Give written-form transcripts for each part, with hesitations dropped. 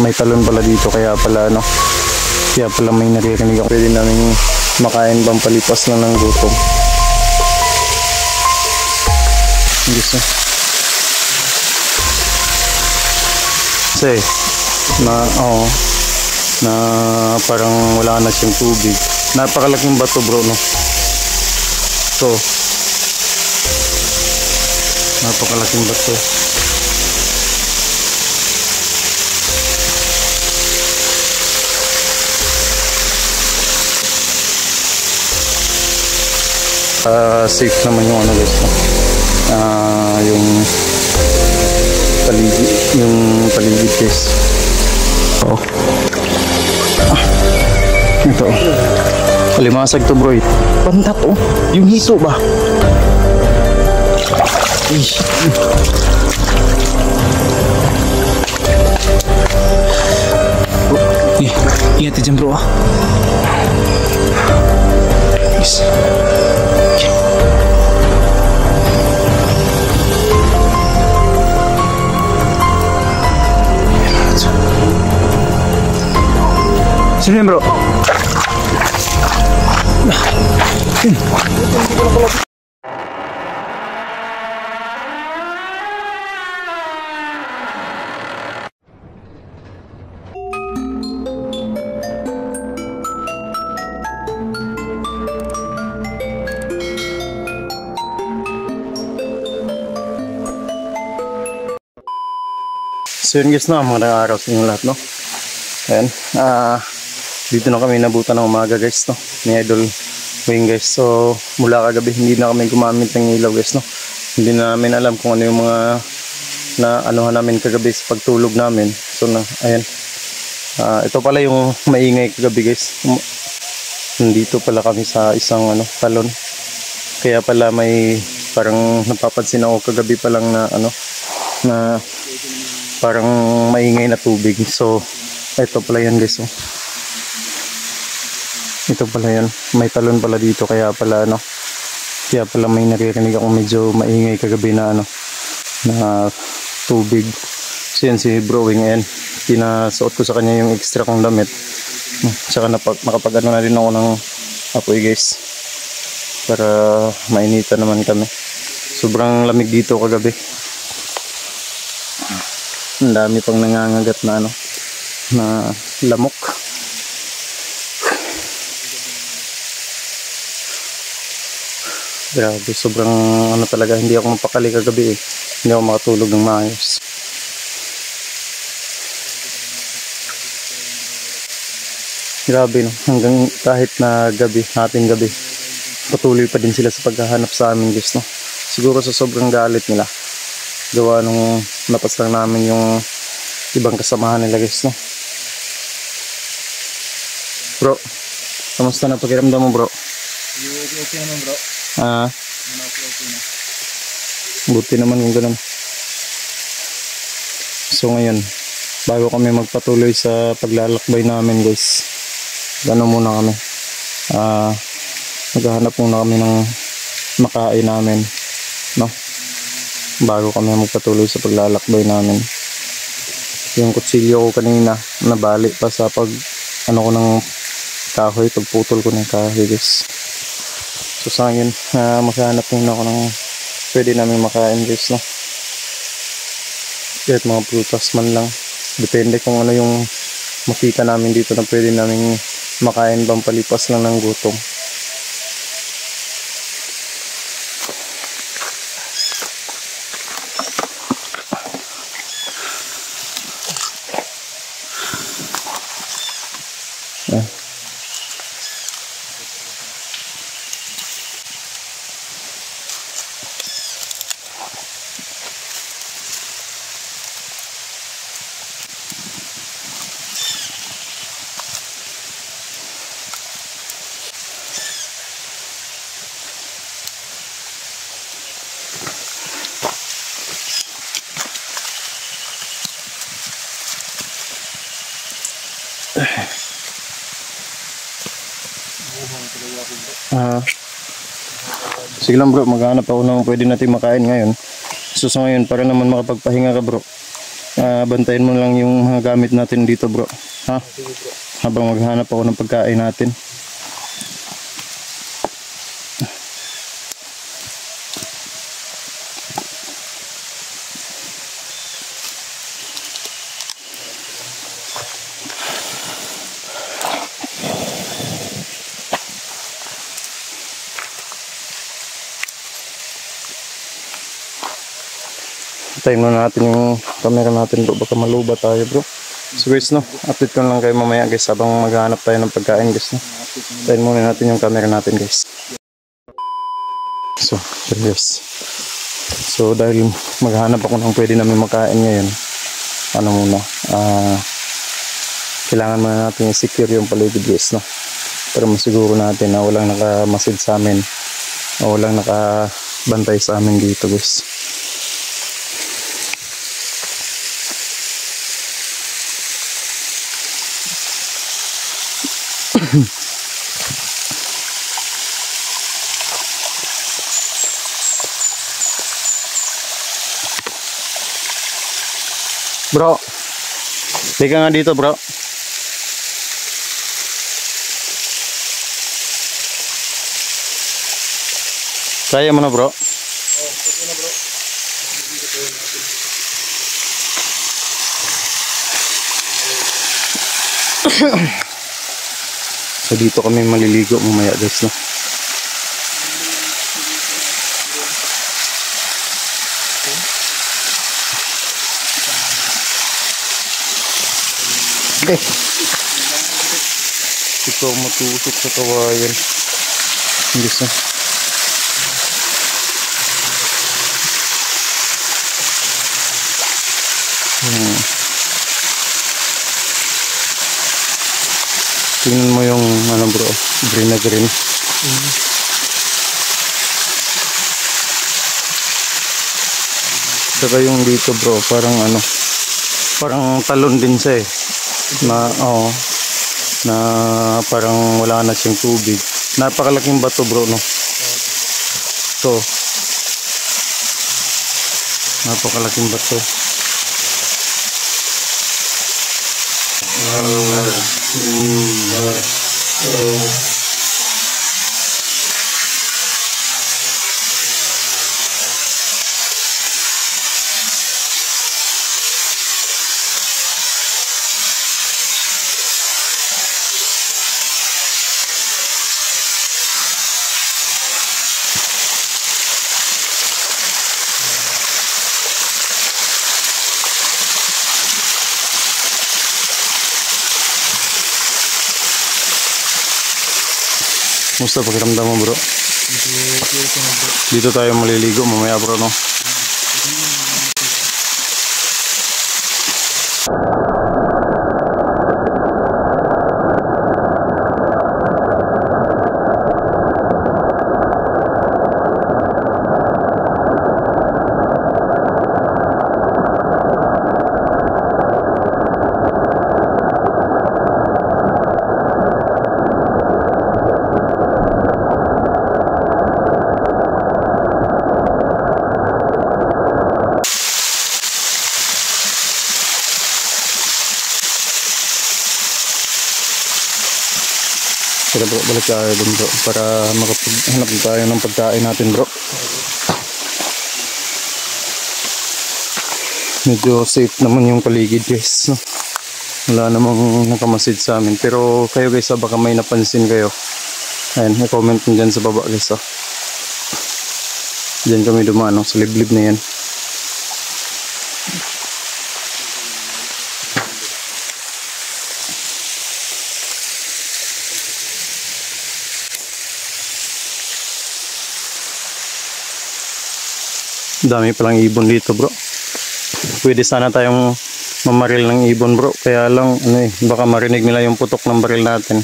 may talon pala dito, kaya pala may naririnig ako. Pwede namin makain pampalipas lang ng gutom. Gusto. Kasi na parang wala na siyang tubig. Napakalaking bato bro, no? So napakalaking bato. Safe naman yung guys, no? Yung paligid guys. Ito alimasag to bro. Pantat yung hito ba? Ingat dyan bro. Yes. Sino yun bro? So yun guys, magandang araw sa inyo lahat, no? Ayan, dito na kami nabutan ng umaga guys, no? Ni Idol Wing guys. So mula kagabi hindi na kami gumamit ng ilaw guys, no? Hindi na namin alam kung ano yung mga anuhan namin kagabi sa pagtulog namin. So ayan, ito pala yung maingay kagabi guys. Nandito pala kami sa isang talon. Kaya pala may parang napapansin ako kagabi pa lang na parang maingay na tubig. So ito pala yan guys, ito pala yan, may talon pala dito, kaya pala may naririnig ako medyo maingay kagabi na tubig. So yan si Bro Wing, ayan, pinasuot ko sa kanya yung extra kong damit, tsaka nakapag na rin ako ng apoy guys, para mainitan naman kami. Sobrang lamig dito kagabi. Ang dami pang nangangagat na lamok. Grabe, sobrang talaga, hindi ako mapakali kagabi eh. Hindi ako makatulog ng maayos. Grabe, no? Hanggang kahit na ating gabi, patuloy pa din sila sa paghahanap sa amin guys, no? Siguro sa sobrang galit nila, gawa nung napas lang namin yung ibang kasamahan nila guys, no? Bro, kamusta na pakiramdam mo bro? Okay naman bro. Okay na. Buti naman yung ganun. So ngayon, bago kami magpatuloy sa paglalakbay namin guys, muna kami, maghahanap muna kami ng makain namin, no? Bago kami magpatuloy sa paglalakbay namin. Yung kutsilyo ko kanina nabali pa sa ko ng kahoy, pagputol ko ng kahoy guys. So sa ngayon, maghahanap muna ako ng pwede namin makain guys, no? Kahit mga prutas man lang, depende kung ano yung makita namin dito na pwede namin makain pampalipas lang ng gutom. Sige lang bro, maghanap ako ng pwede natin makain ngayon. So sa ngayon, para naman makapagpahinga ka bro, bantayan mo lang yung mga gamit natin dito bro. Ha? Habang maghanap ako ng pagkain natin. Time na natin yung camera natin bro, baka maluba tayo bro. So guys no, update ko lang kayo mamaya guys habang maghanap tayo ng pagkain guys no. Time muna natin yung camera natin guys. So guys, so dahil maghanap ako ng pwede namin makain ngayon, ano muna, kailangan muna natin i-secure yung paligid guys no, para masiguro natin na walang nakamasid sa amin o walang nakabantay sa amin dito guys. Bro, lika nga dito bro. Kaya mo na bro? Okay na bro. So dito kami maliligo mamaya guys no. Okay. Ito matusok sa kawayan. Guys no. Tingnan mo yung ano bro, green na green. Saka yung dito bro, parang ano, parang talon din siya eh. Na, na parang wala na siyang tubig. Napakalaking bato bro no. So, napakalaking bato. Musta pakiramdam mo bro? Dito tayo maliligo mamaya bro no? Tara bro, balik tayo dun bro para makapaghanap tayo ng pagkain natin bro. Medyo safe naman yung paligid guys no? Wala namang nakamasid sa amin. Pero kayo guys baka may napansin kayo, ayan, i-comment nyo dyan sa baba guys dyan kami dumaan sa liblib na yan. Dami palang ibon dito bro. Pwede sana tayong mamaril ng ibon bro. Kaya lang ano baka marinig nila yung putok ng baril natin.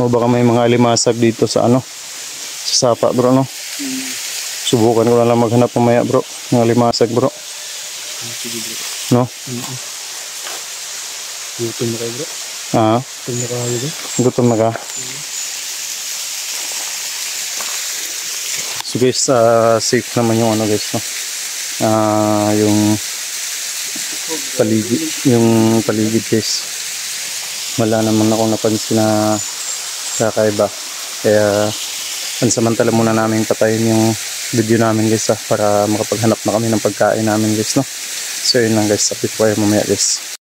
O baka may mga alimasag dito sa sa sapa bro no. Subukan ko na lang maghanap mamaya bro ng alimasag bro. No? Gutom na kayo bro? Gutom na kayo bro? Gutom na ka? So guys, safe naman yung guys no. yung paligid guys. Wala naman akong napansin na kakaiba. Kaya pansamantala muna namin patayin yung video namin guys para makapaghanap na kami ng pagkain namin guys, no. So yun lang guys, update ko kayo mamaya guys.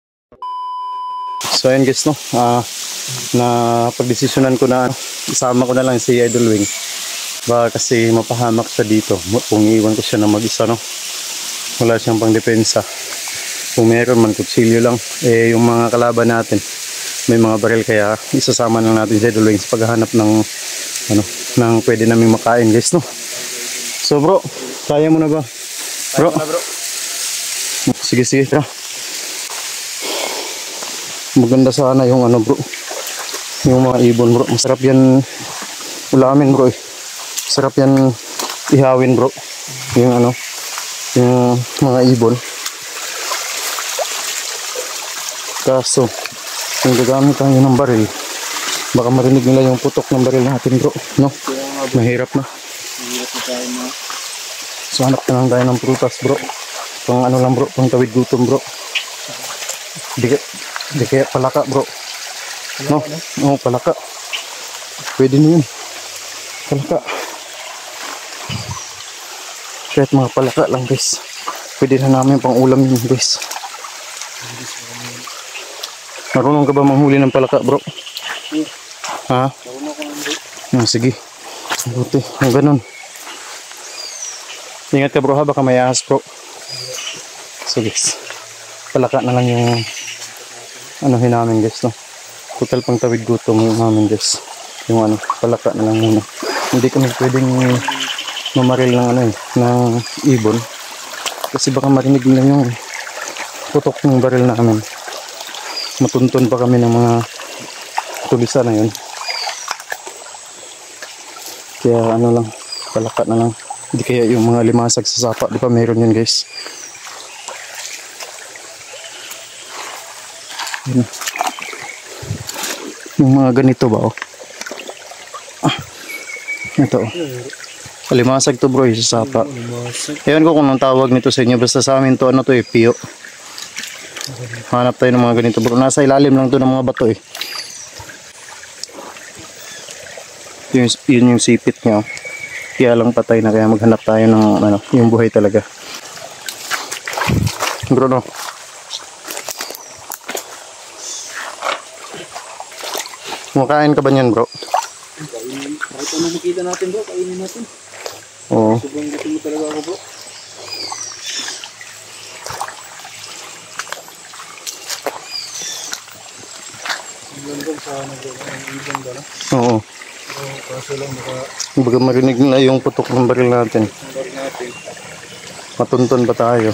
So ayun guys, no, na pagdesisyonan ko na isama ko na lang si Idol Wing. Baka kasi mapahamak siya dito kung iwan ko siya na mag-isa, no. Wala siyang pang depensa. Kung meron man, kutsilyo lang. Yung mga kalaban natin may mga baril, kaya isasama lang natin si Idol Wing sa paghahanap ng ng pwede naming makain guys, no. So bro, kaya mo na ba? Bro, sige tara. Maganda sana yung bro, yung mga ibon bro. Masarap yan ulamin bro. Masarap yan ihawin bro, yung yung mga ibon. Kaso kung gagamit tayo ng baril, baka marinig nila yung putok ng baril natin bro, no? Mahirap na. So hanap na lang tayo ng prutas bro. Pang lang bro, pang tawid gutom bro. Di kaya palaka bro. No? Oo, palaka. Pwede na yun. Palaka. Kahit mga palaka lang guys. Pwede na namin pang ulam yun guys. Marunong ka ba manghuli ng palaka bro? Ha? Sige. Buti. Ang ganun. Ingat ka bro ha, baka may ahas bro. So guys, palaka na lang yung namin guys, no. Total pang tawid gutom namin guys. Yung palaka na lang muna. Hindi kami pwedeng mamaril ng ng ibon. Kasi baka marinig nila yung putok ng baril namin. Matuntun pa kami ng mga tulisa na yun. Kaya lang, palaka na lang. Hindi kaya yung mga limasag sa sapa, di ba meron yun guys. Yun. Yung mga ganito ba ito limasag to bro, sa sapa. Ewan ko kung anong tawag nito sa inyo, basta sa amin to piyo. Hanap tayo ng mga ganito bro, nasa ilalim lang to ng mga bato yun yung sipit niya. Kaya lang patay na, kaya maghanap tayo ng yung buhay talaga bro, no. Kumakain ka ba niyan bro? Kahit ano makita natin bro, kainin natin. Oo. Sobrang gusto mo talaga ako bro. Oo. Kaso lang baga marinig nila yung putok ng baril natin. Matuntun ba tayo?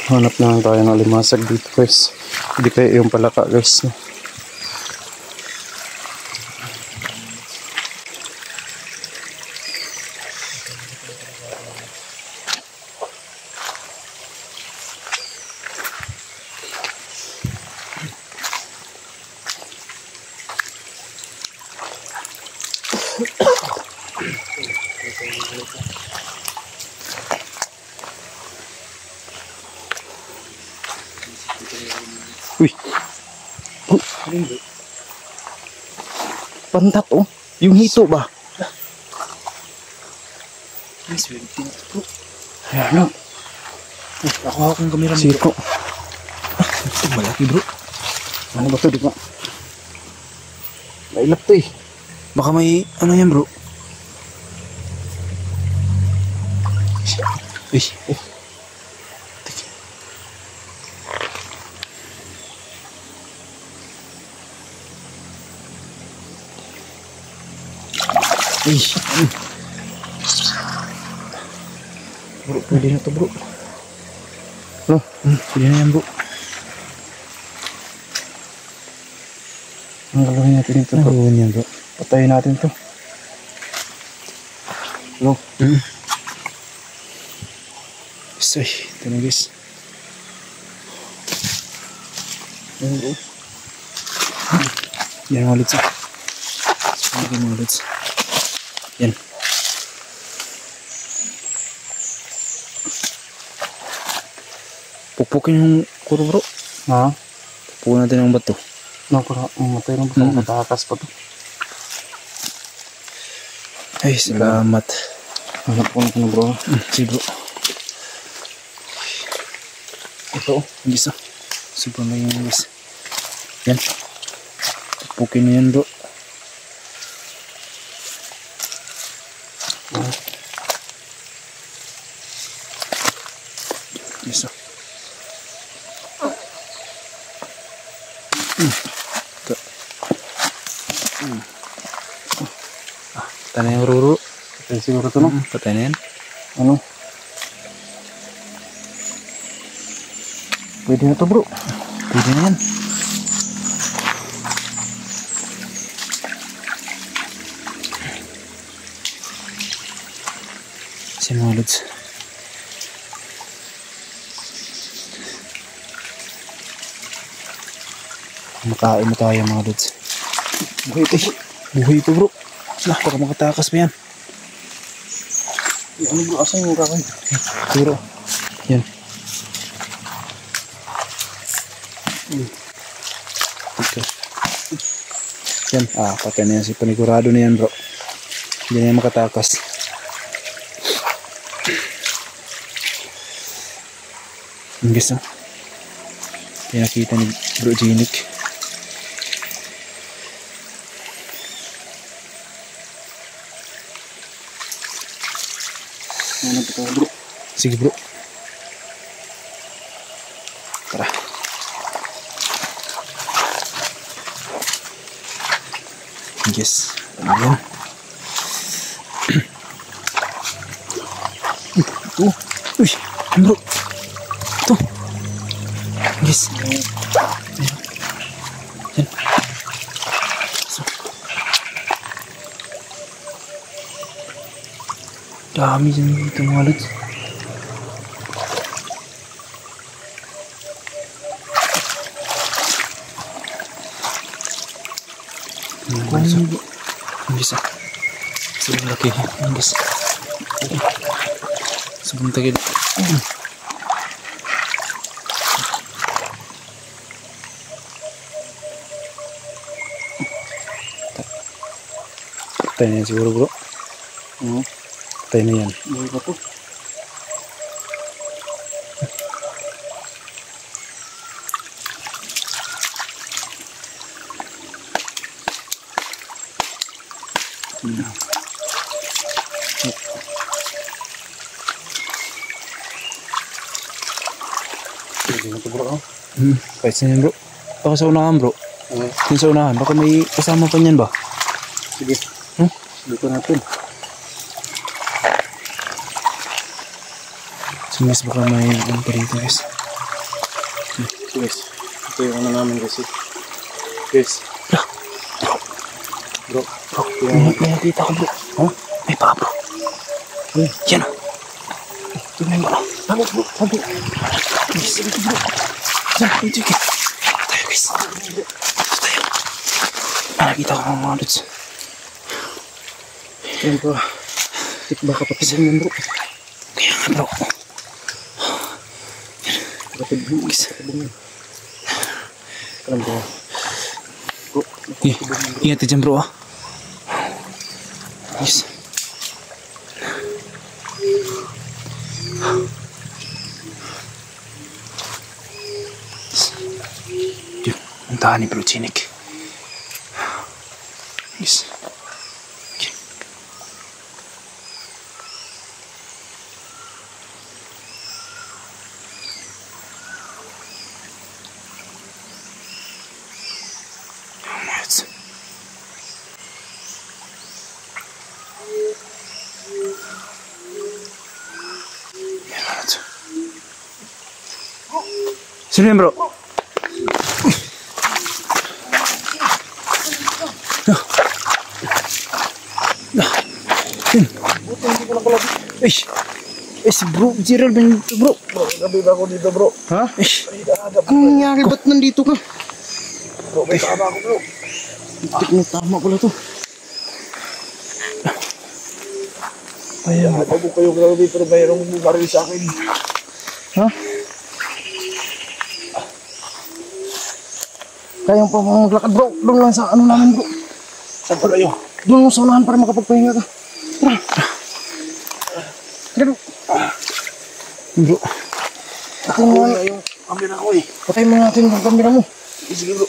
Hanap na lang tayo ng limasag dito guys. Hindi kaya yung palaka guys. Uy. Pantat yung hito ba? Yes, very thin bro. Ayan Ako akong kamera mo. Siko. Ito malaki bro. Ano ba ito? Di ba? Mailap to Baka may yan bro. Bro, pwede na to bro. No? Pwede na yan bro. Ang gagawin natin ito bro. Ang yan bro. Patayin natin to. No? Say, ito na guys. Ayan bro. Yan mga lods mga lods. Yan. Pukpukin yung kuro bro. Ha? Pukpukin natin ang bato. Nakura, matay ng baka matakas pa to. Ay, salamat. Hanap ko na bro. Sige bro. Ito. Gisa. Sobrang lang yung guys. Yan. Pukpukin na yan bro. Gisa. Patay na yung ruro. Patay siguro ito no? Patay na yan. Ano? Pwede na to bro. Pwede na yan. Si mga lods. Makain na tayo mga lods. Buhay ito bro. Buhay ito bro. Lah, baka makatakas pa yan. Ano bro? Asan yung kakay? Pero, yan. Okay. Yan. Patay na yan. Si panigurado na yan bro. Hindi na yan makatakas. Ang gusto. Pinakita ni Bro Jinik. Ano ito bro? Sige bro. Tara. Yes. Ano yan? Ito. Uy. Bro. Ito. Yes. Yan. So. Dami dyan dito mga lods. Ang gisa. Sobrang laki. Ang gisa. Sobrang tagil. Patay na yan siguro bro. Patay na yan. Buhay pa to. Pwede na to bro. Kahit saan yan bro. Baka sa unahan bro. Yung sa unahan. Baka may kasama pa niyan ba? Sige. Dito natin. So guys, baka may ano pa dito guys. So guys, ito yung ano namin guys. Guys. Bro. May nakita ko bro. Ha? May paa bro. Yan o. Tingnan mo. Ano bro? Sabi. Guys, dito bro. Yan, dito guys. Tayo guys. Tayo. May nakita ko mga lods. Yan bro. Baka papisan yan bro. Kaya nga bro. Kapag Guys. Alam bro. Bro. Ingat ka dyan bro ah. Guys. Yun, ang tahan ni Bro Jinik. Guys. Okay. Alright. Alright. Sino yan bro? Eh, si bro, Gerald ba dito bro? Gabi ba ako dito bro? Ha? Ano nangyari? Ba't nandito ka? Bro, may tama ako bro. Tik na tama pala to. Ayan. Bago kayo gabi pero mayroong baril sa akin. Ha? Kaya pa maglakad bro. Doon lang sa ano namin bro. Saan pa kayo? Doon sa unahan para makapagpahinga ka. Tara. Tara bro. Bro. Patayin mo na yung camera ko eh. Patayin mo natin yung camera mo. Sige bro.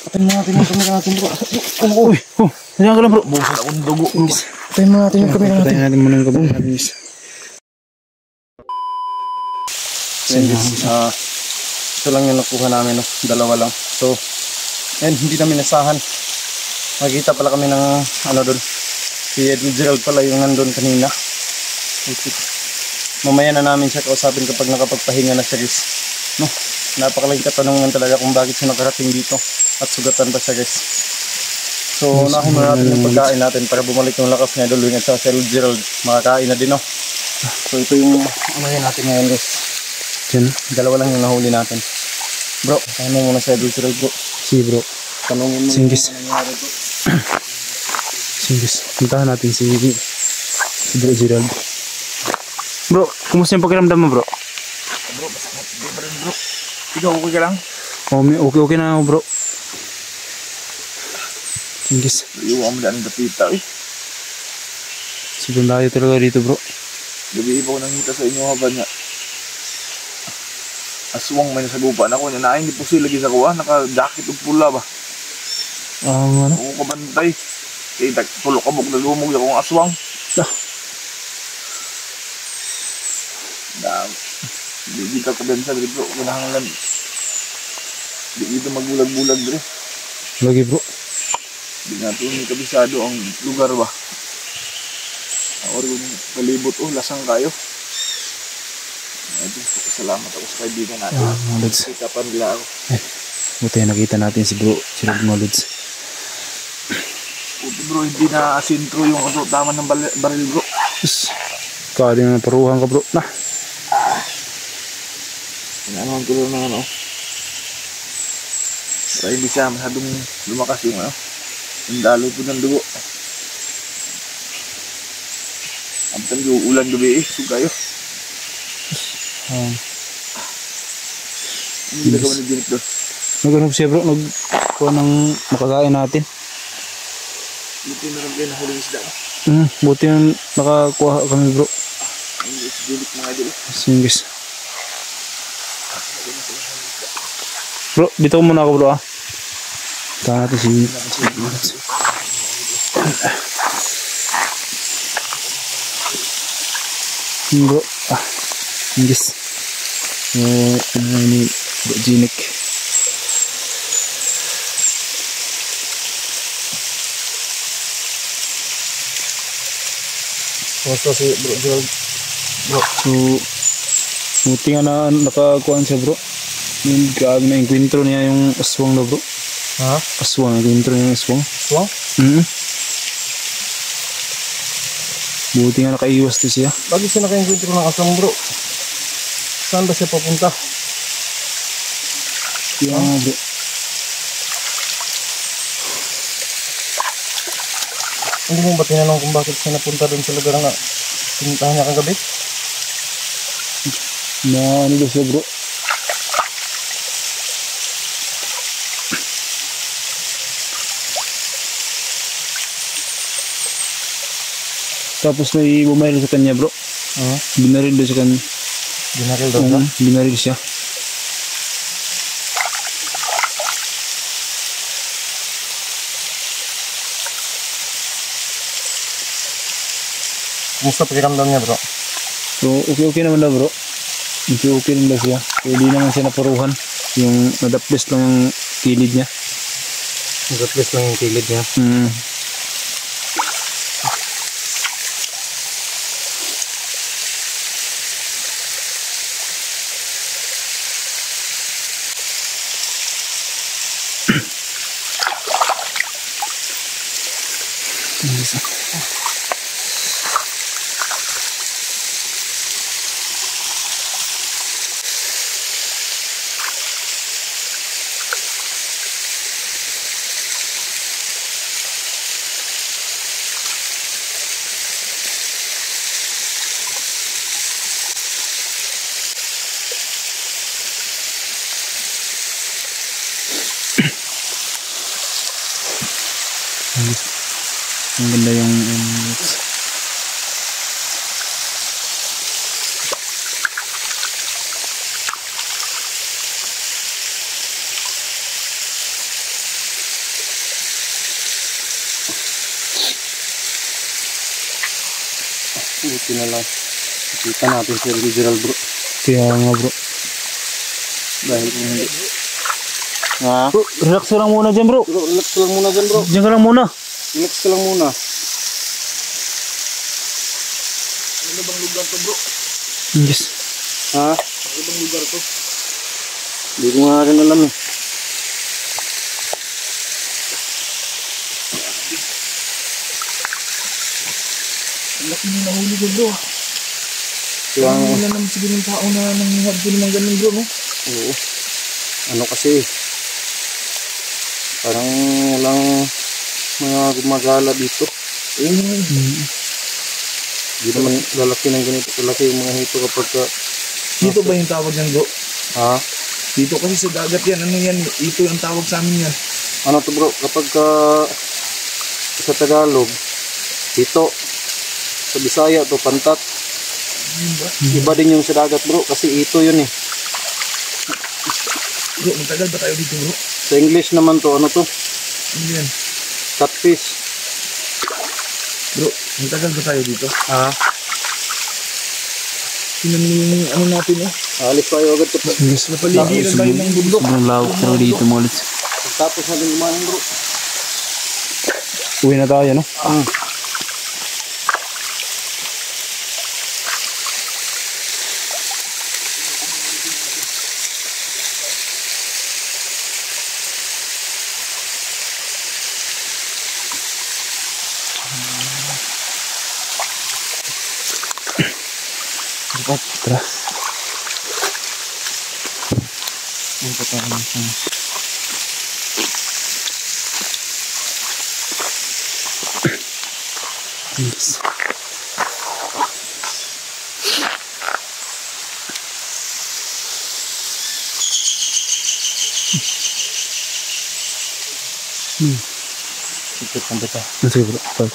Patayin mo natin yung camera natin bro. Uy, nandiyan ka lang bro. Busan akong dugo. Patayin mo natin yung camera natin. Patayin natin muna yung camera natin. Ito lang yung nakuha namin, no? Dalawa lang. So, hindi namin nasahan. Nakikita pala kami ng ano doon. Si Edwin Gerald pala yung nandun kanina. Okay. Mamaya na namin siya kausapin kapag nakapagpahinga na siya guys. No? Napakalaking katanungan talaga kung bakit siya nakarating dito. At sugatan pa siya guys. So, unahin muna natin yung pagkain natin para bumalik yung lakas ni Edwin at sa Edwin Gerald. Makakain na din, no? So, ito yung unahin natin ngayon guys. Diyan. Dalawa lang yung nahuli natin. Bro, tanong muna sa Edwin Gerald bro. Si bro. Tanongin mo Singgis. yung nangyari bro. Singgis. Puntahan natin si Bro Gerald. Bro, kumusta yung pakiramdam mo bro? Bro, masakit. Di pa rin bro. Ikaw okay ka lang? Okay na ako bro. Singgis. Iwan mo daan ng dapita eh. Sobrang layo talaga dito bro. Gabi iba ko nangita sa inyo habang nga. Aswang may nasagupan ako. Nanain di po sila lagi sa kuha. Naka-jacket o pula ba? Ano? Ako kabantay. Eh, tulok kabok na lumog akong aswang. Di kita kabensa dito bro. Kinahanglan. Di dito magbulag-bulag dito. Lagi bro. Di nga ito may kabisado ang lugar ba. Or kung palibot lasang kayo. Salamat ako sa kaibigan natin. Lods. Sikapan nila ako. Buti nakita natin si bro Gerald mo Lods. Buti bro, hindi na asintro yung tama ng baril bro. Kaya din na paruhan ka bro. Nah. Inaanohan ko lang ng ano. Para hindi siya masyadong lumakas yung ano. Yung daloy po ng dugo. Abtan yung ulan gabi eh. Sugayo. Ano ginagawa ni Direk doon? Naghanap siya bro. Nagkuha ng makakain natin. Buti na kayo na huling isda. Buti yung nakakuha kami bro. Ang Direk mga idol. Singgis. Bro, dito muna ako bro ah. Tahan natin si bro. Singgis. Ini Bro Jinik. Kumusta si Bro Gerald? Bro, so buti nga na nakakuhaan siya bro. Yung grabe na encuentro niya yung aswang na bro. Ha? Aswang, encuentro niya yung aswang. Aswang? Buti nga nakaiwas din siya. Bakit siya naka-encounter ng aswang bro? Saan ba siya papunta? Yung bro. Hindi mo ba tinanong kung bakit siya napunta doon sa lugar na pinuntahan niya kagabi? Na ano ba siya bro? Tapos may bumaril sa kanya bro. Binaril doon sa kanya. Binaril daw siya? Binaril siya. Kumusta pakiramdam niya bro? So okay naman daw bro. Okay rin daw siya. So, hindi naman siya naparuhan. Yung nadaples lang yung kilid niya. Nadaples lang yung kilid niya? Ang ganda yung Buti na lang. Kita natin si original bro. kaya nga bro. Dahil kung hindi. Ha? Bro, relax ka lang muna dyan bro. Bro, relax ka lang muna dyan bro. Diyan ka lang muna. Relax ka lang muna. Ano bang lugar to bro? Yes. Ha? Ano bang lugar to? Hindi ko nga rin alam eh. Ang laki nyo nahuli ko bro. Kaya nga. Wala naman siguro ng tao na nangyayari din ng ganun bro no? Oo. Ano kasi parang walang mga gumagala dito. Hindi naman lalaki ng ganito kalaki yung mga hito kapag ka, Dito ba yung tawag yan bro? ha? Dito kasi sa dagat yan. Ano yan? Ito yung tawag sa amin yan. Ano to bro, kapag ka, sa Tagalog hito, sa Bisaya to pantat. Iba din yung sa dagat bro kasi ito yun eh. Bro, matagal ba tayo dito bro? Sa English naman to, ano to? Ano yan? Catfish. Bro, matagal ba tayo dito? Ha? Tingnan mo yung ano natin eh. Alis tayo agad to. Yes. Napaligiran tayo ng bundok. Sobrang lawak talaga dito mga lods. Tapos natin kumain bro. Uwi na tayo no? Tara. Ang patahan siya. Yes. Sikit ang bata. Sige bro.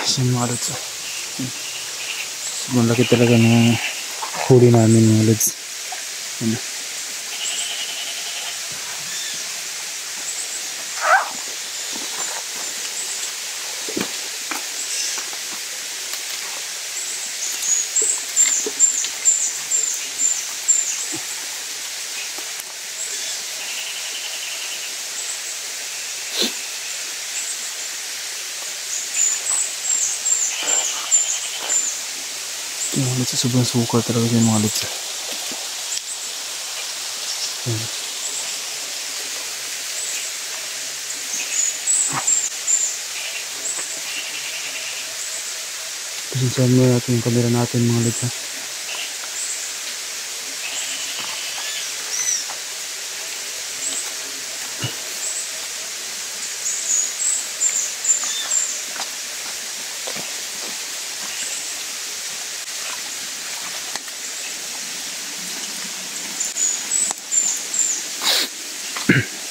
Siya mga lods. Sobrang laki talaga ng huli namin mga lods. Ano? Mga lods, sobrang sukal talaga dyan mga lods. Ayan. Pasensyahan mo natin yung camera natin mga lods ha.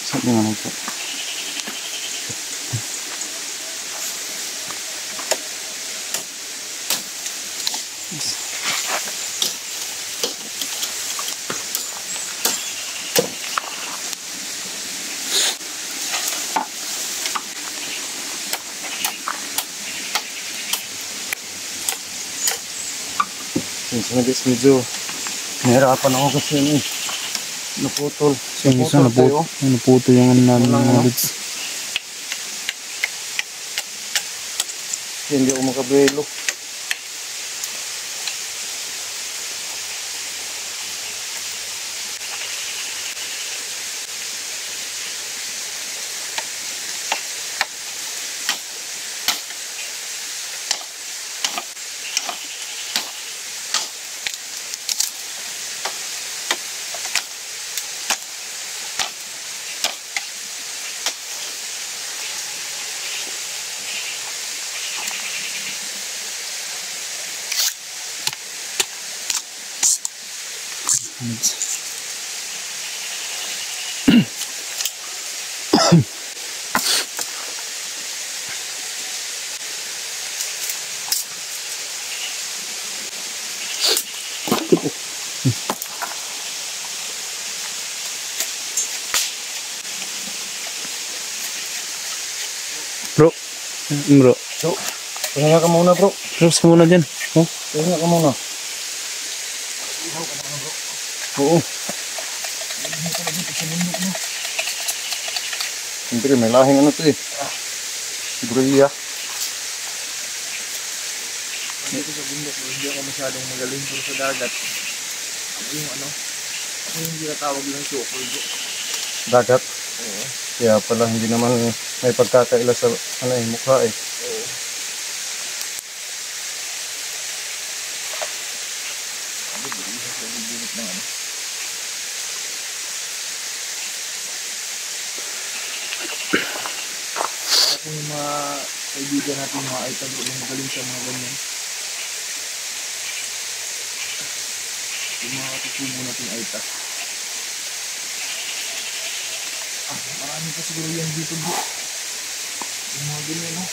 Sabi nga lang po. Minsan na guys, medyo nahirapan ako kasi yun eh. Naputol. Yung isa naputo yung ano namin Walang mga ano? lods. Hindi ako makabelo. Lods. Bro. So, pahinga ka muna bro. Terus ka muna dyan. Oh. Pahinga ka muna. Oo. Siyempre, may lahing ano to eh. Siguriya. Dito sa bundok, hindi ako masyadong magaling pero sa dagat. Ako yung ano, ako yung tinatawag ng sukol bro. Dagat. Oo. Kaya pala hindi naman may pagkakaila sa ano eh, mukha eh. Oo. Ano ba isa sa bibinit ng ano? Para kung yung mga kaibigan natin mga ay tagro yung magaling sa mga ganyan. Yung mga katutubo natin ay ta. Marami pa siguro yan dito bro. Yung mga ganyan no.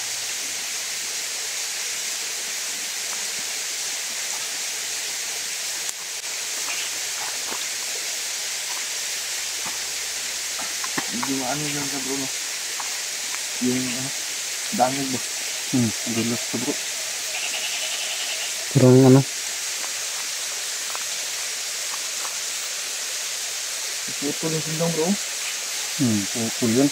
Medyo ano yan ka bro no. Yung ano, dangog ba? Dulas to bro. Parang ano. Puto ng sindang bro. Pupul yun.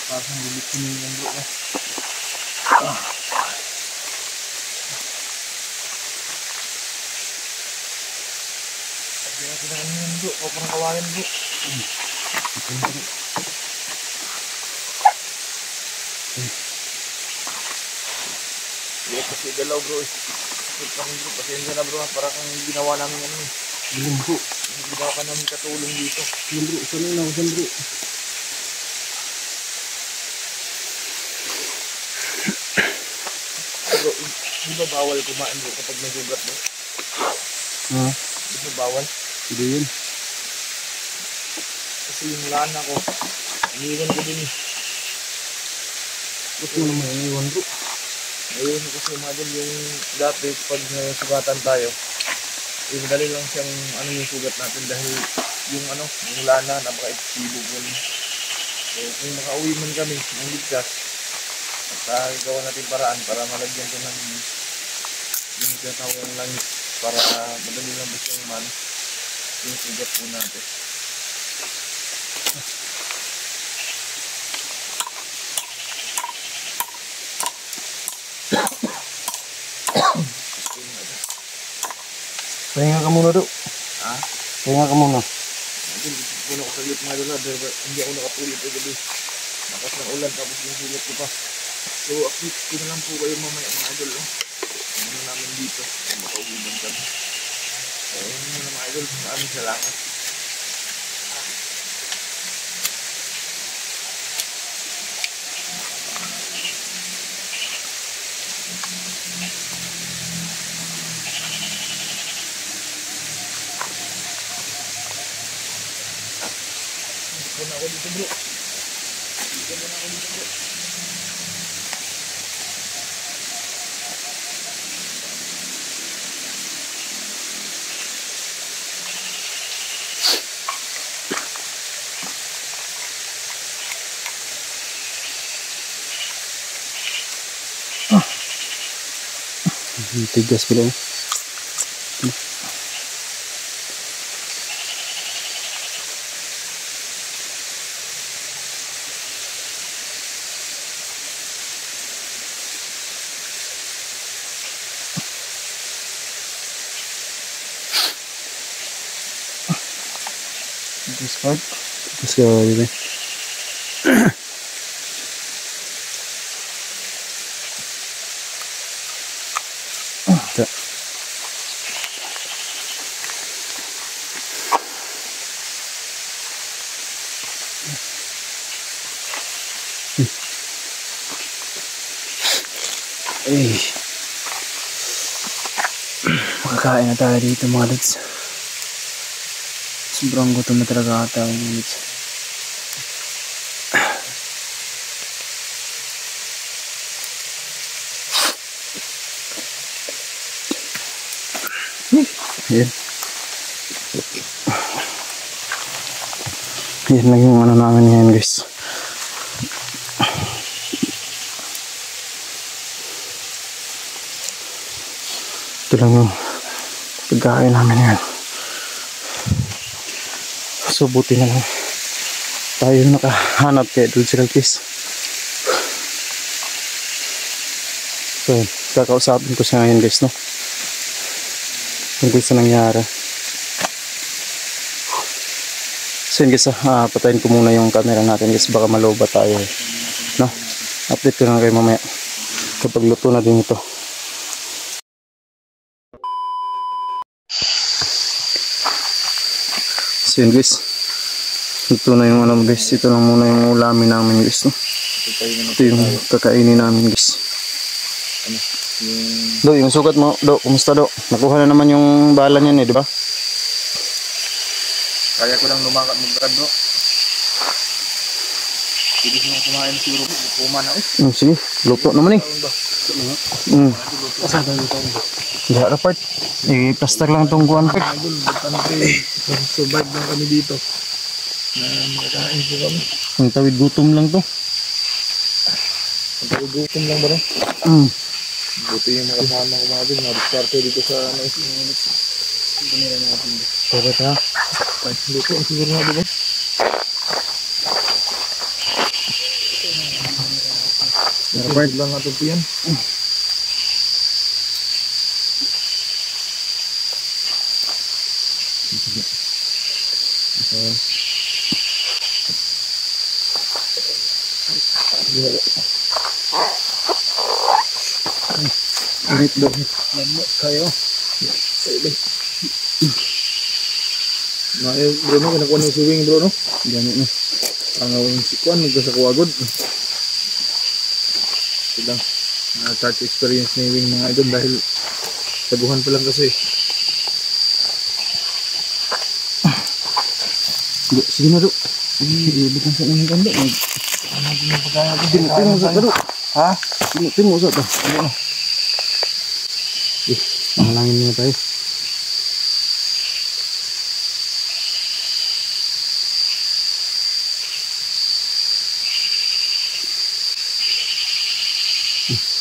Parang lilit ko yung bro no. Sabi natin na ano yun bro, o parang kawalan bro. Hindi kasi galaw bro. Sakit kami bro, pasensya na bro. Para kang ginawa namin ano eh. Dilim bro. Hindi daw ka namin katulong dito. Dilim bro. Sanay na ako dyan bro. Bro, di ba bawal kumain bro kapag nagugat bro? Di ba bawal? Hindi yun. Kasi yung lana ko, iniwan ko din eh. Ba't mo naman iniwan bro? Ayun kasi madal yung dati pag sugatan tayo, madali lang siyang ano yung sugat natin dahil yung ano, yung lana, napaka-epsibo po. So kung makauwi man kami ng ligtas, at gawa natin paraan para malagyan ko ng yung tinatawag ng langis para madali lang basta yung man yung sugat po natin. Pahinga ka muna bro. Ha? Pahinga ka muna. Natin, puno ko saglit mga dala dahil hindi ako nakatulog sa gabi. Nakas ng ulan tapos yung sugat ko pa. So update ko na lang po kayo mamaya mga idol. Ano namin dito kung makauwinan kami. So yun muna mga idol, maraming salamat. Dito na ako dito bro. Dito na ako dito bro. Tigas bro. Discard. Tigas ka dito. Ito. Ay. Makakain na tayo dito mga lods. Sobrang gutom na talaga ata mga lods. Ayan. Yan lang yung ano namin ngayon guys. Ito lang yung pagkain namin ngayon. So buti na lang tayo nakahanap kay Dulce Calpis. So kakausapin ko siya ngayon guys, no? Tungkol sa nangyari. So yun guys, patayin ko muna yung camera natin guys, baka maloba tayo, no? Update ko na kayo mamaya kapag luto na din ito. So yun guys, ito na yung alam guys, ito lang muna yung ulamin namin guys, no? Ito yung kakainin namin guys. Do, yung sugat mo, Do, kumusta Do? Nakuha na naman yung bala niyan eh, di ba? Kaya ko lang lumakat mag-grab, bro. Hindi ko kumain siguro. Kumain na eh. Sige, luto naman eh. Asa tayo tayo? Hindi ka part. I-plaster lang itong kuhan part. Idol, survive lang kami dito. Na makakain ko kami. Ang tawid gutom lang to. Gutom lang ba rin? Buti yung mga kasama ko mga din. Nadiskarte dito sa naisip minutes. Ganira natin. Pero ta. Luto ang siguro na diba? Narapart lang natin po yan. Ulit daw. Kayo. Bruno, kinakuha ng suwing bro, no? Ganit na. Ang awing sikuan, magkasakuagod. Ito lang. Start experience na yung mga idol dahil taguhan pa lang kasi. Sige na Do. Ibig sa inyo kan Do. Dinutin mo sa Do. Ha? Dinutin mo sa to. Pangalangin niya tayo.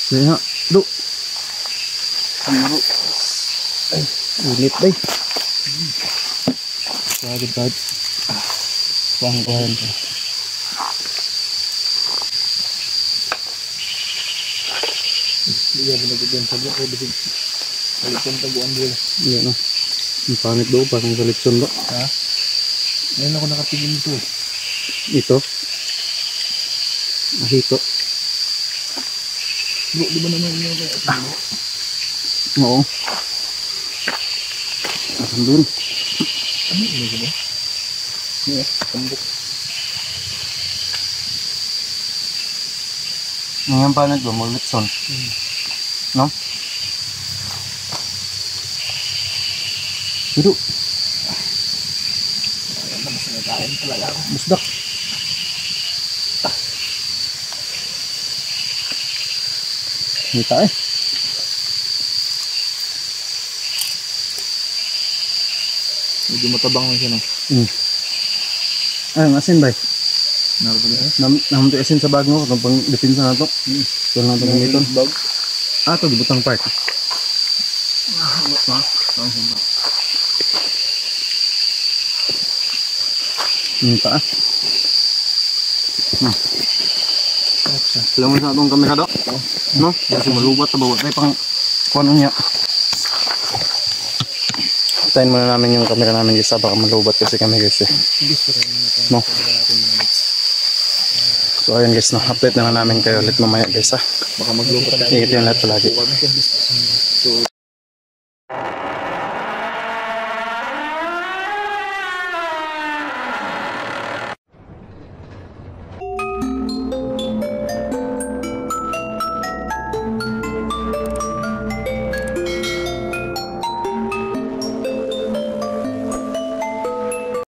Sige nga, Do. Ay, ulit bay. Sagad kahit pangkuhan ko. Hindi ako nagiging sabok ko. Bisigalitson taguan din. Iya no. Ang pangit Do, parang sa lechon Do. Ha? Ngayon ako nakatingin nito eh. Ito. Ahito. Bro, di ba naman yun ako? Oo. Asan dun? Ano yun ba? Iya, tambok. Ngayon pa nagdo mo lechon. No? Hidup. Ayan na, mas nagkain talaga ako. Musdak. Kita eh. Medyo matabang lang siya, no? Ay, asin ba? Naroon ba niya? Namun to asin sa bag mo, itong pang depensa na to. Ito lang itong gamiton. Bag? Ah, ito, gibutang part. Minta ah. Alam mo sa itong kamera do? No? Kasi malubat na bawat. Ay, pang kuano niya. Tayin muna namin yung kamera namin guys. Baka malubat kasi kami guys eh. No? So ayun guys, no? Update na lang namin kayo ulit mamaya guys ha. Baka maglupat tayo. Ingat yung lahat palagi. So,